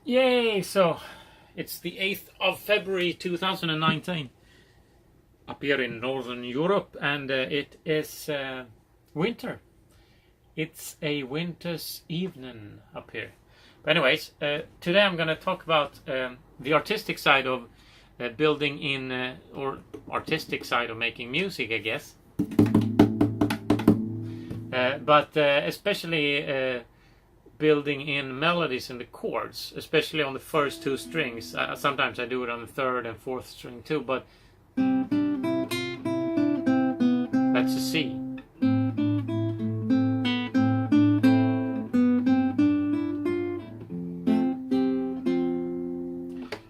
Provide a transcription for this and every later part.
Yay! So it's the 8th of February 2019 up here in Northern Europe, and it is winter. It's a winter's evening up here. But anyways, today I'm going to talk about the artistic side of building in, or artistic side of making music, I guess. But especially building in melodies in the chords, especially on the first two strings. Sometimes I do it on the third and fourth string too, but that's a C.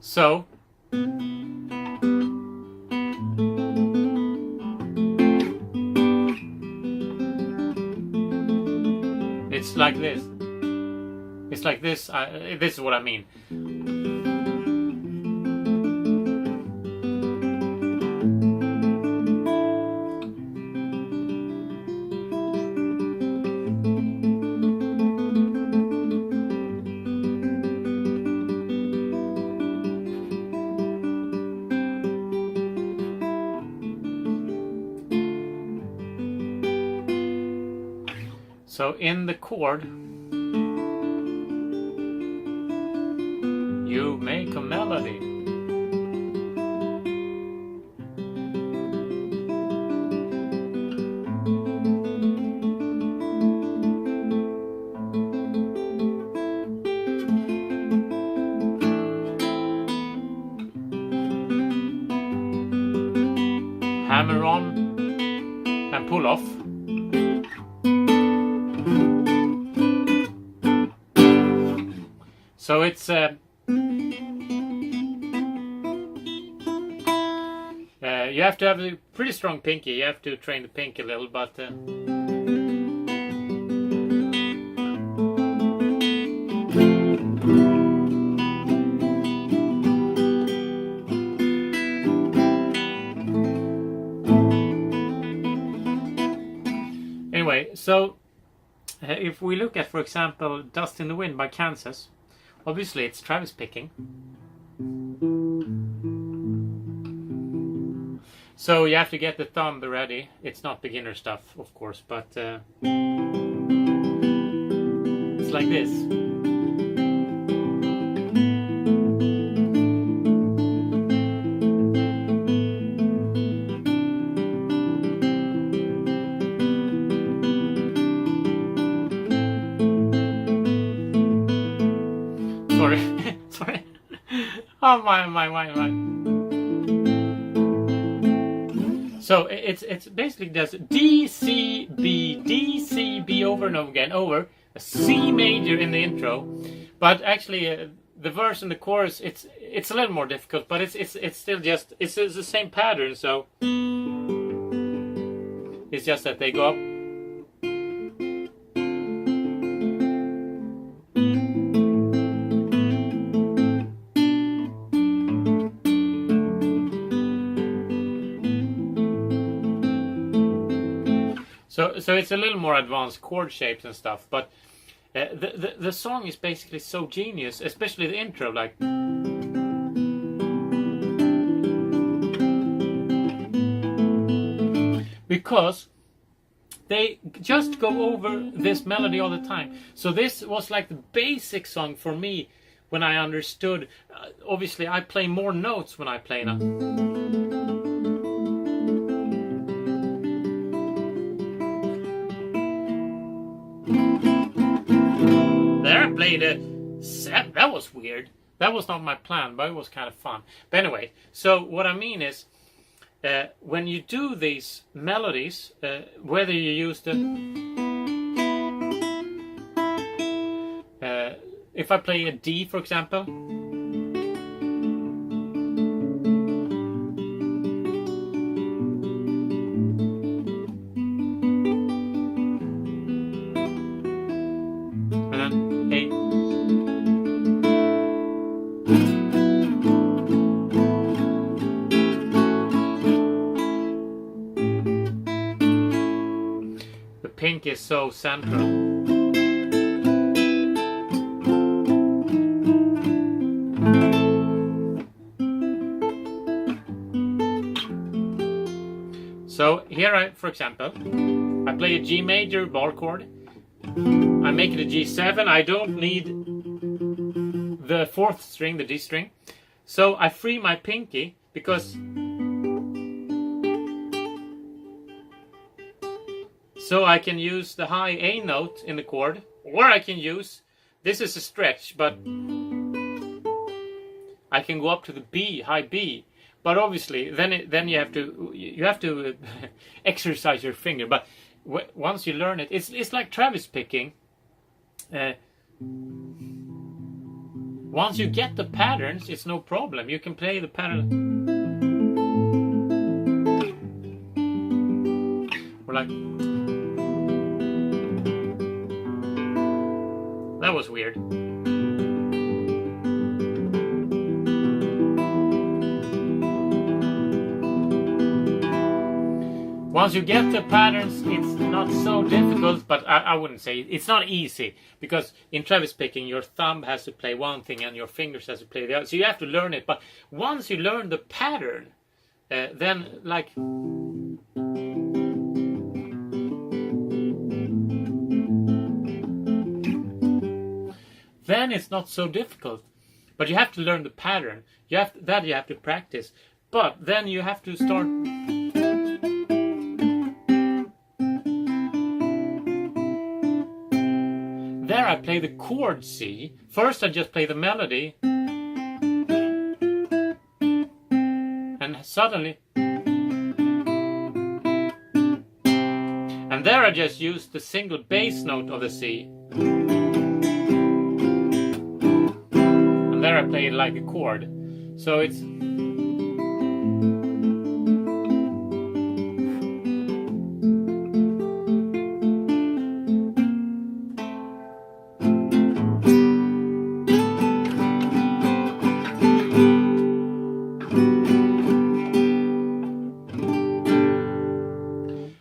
So it's like this. It's like this. This is what I mean. So in the chord, you make a melody. Hammer on and pull off. So it's you have to have a pretty strong pinky. You have to train the pinky a little, but anyway, so if we look at, for example, Dust in the Wind by Kansas, obviously it's Travis picking. So you have to get the thumb ready. It's not beginner stuff, of course, but it's like this. Sorry. Oh my. So it's basically just D, C, B over and over again, over a C major in the intro, but actually the verse and the chorus it's a little more difficult, but it's still just it's the same pattern. So it's just that they go up. So it's a little more advanced chord shapes and stuff, but the song is basically so genius, especially the intro, like. Because they just go over this melody all the time. So this was like the basic song for me when I understood. Obviously, I play more notes when I play now. Played a set. That was weird. That was not my plan, but it was kind of fun. But anyway, so what I mean is, when you do these melodies, whether you use the, if I play a D, for example, pink is so central. here for example, I play a G major bar chord. I make it a G7. I don't need the 4th string, the D string. So I free my pinky because so I can use the high A note in the chord, or I can use, this is a stretch, but I can go up to the B, high B. But obviously, then you have to exercise your finger. But once you learn it, it's like Travis picking. Once you get the patterns, it's no problem. You can play the pattern. Or like, that was weird. Once you get the patterns, it's not so difficult, but I wouldn't say it's not easy, because in Travis picking, your thumb has to play one thing and your fingers has to play the other. So you have to learn it. But once you learn the pattern, then like then it's not so difficult. But you have to learn the pattern. You have to practice. But then you have to start. There I play the chord C. First I just play the melody. And suddenly. And there I just use the single bass note of the C. And there I play it like a chord. So it's.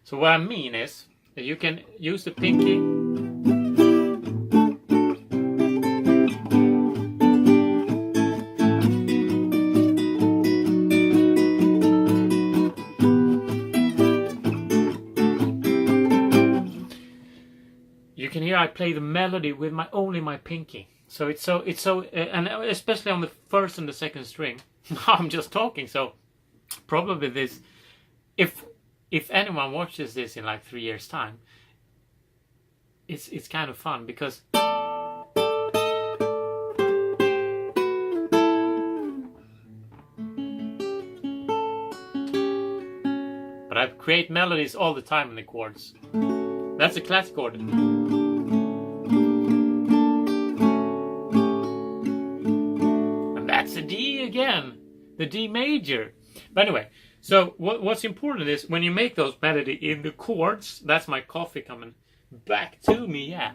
So what I mean is, you can use the pinky. You can hear I play the melody with only my pinky. So it's so and especially on the 1st and the 2nd string. I'm just talking, so probably this, if anyone watches this in like 3 years' time, it's kind of fun, because but I create melodies all the time in the chords. That's a classic chord. And that's a D again, the D major. But anyway, so what's important is when you make those melody in the chords, that's my coffee coming back to me, yeah.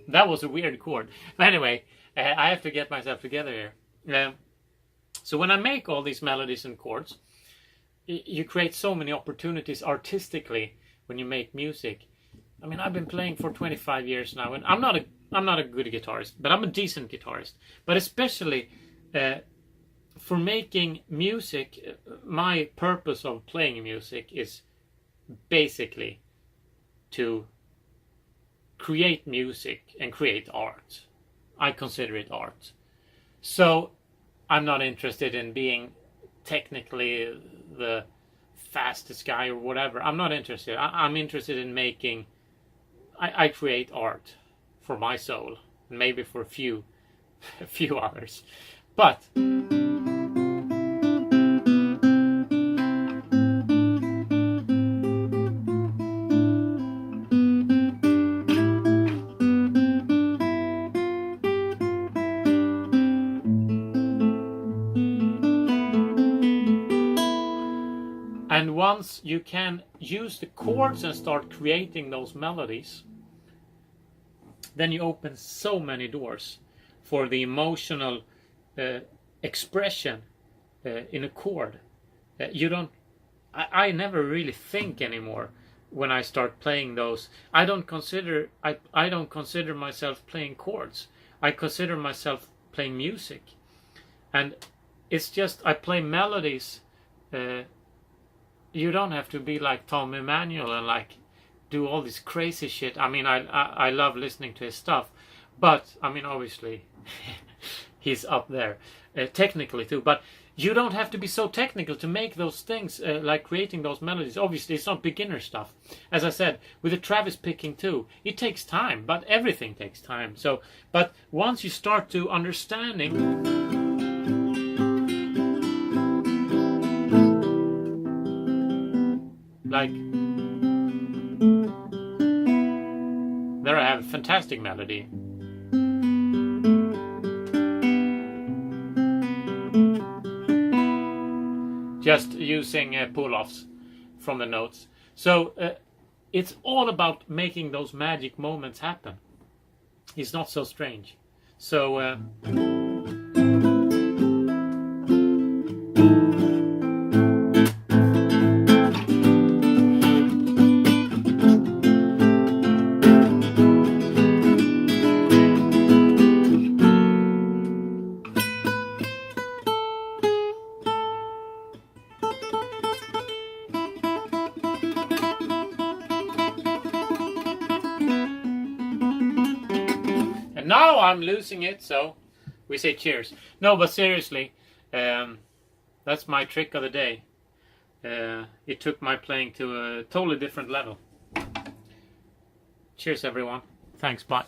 That was a weird chord. But anyway, I have to get myself together here. So when I make all these melodies and chords, you create so many opportunities artistically when you make music. I mean, I've been playing for 25 years now, and I'm not a good guitarist, but I'm a decent guitarist. But especially for making music, my purpose of playing music is basically to create music and create art. I consider it art. So I'm not interested in being technically the fastest guy or whatever. I'm not interested. I'm interested in making. I create art for my soul, and maybe for a few others, but. And once you can use the chords and start creating those melodies, then you open so many doors for the emotional expression in a chord. I never really think anymore when I start playing those. I don't consider myself playing chords. I consider myself playing music. And it's just I play melodies. You don't have to be like Tom Emanuel and like do all this crazy shit. I mean, I love listening to his stuff, but I mean, obviously, he's up there technically too. But you don't have to be so technical to make those things, like creating those melodies. Obviously, it's not beginner stuff. As I said, with the Travis picking too, it takes time, but everything takes time. So, but once you start to understanding, like, there I have a fantastic melody. Just using pull-offs from the notes. So it's all about making those magic moments happen. It's not so strange. So now I'm losing it, so we say cheers. No, but seriously, that's my trick of the day. It took my playing to a totally different level. Cheers, everyone. Thanks, bye.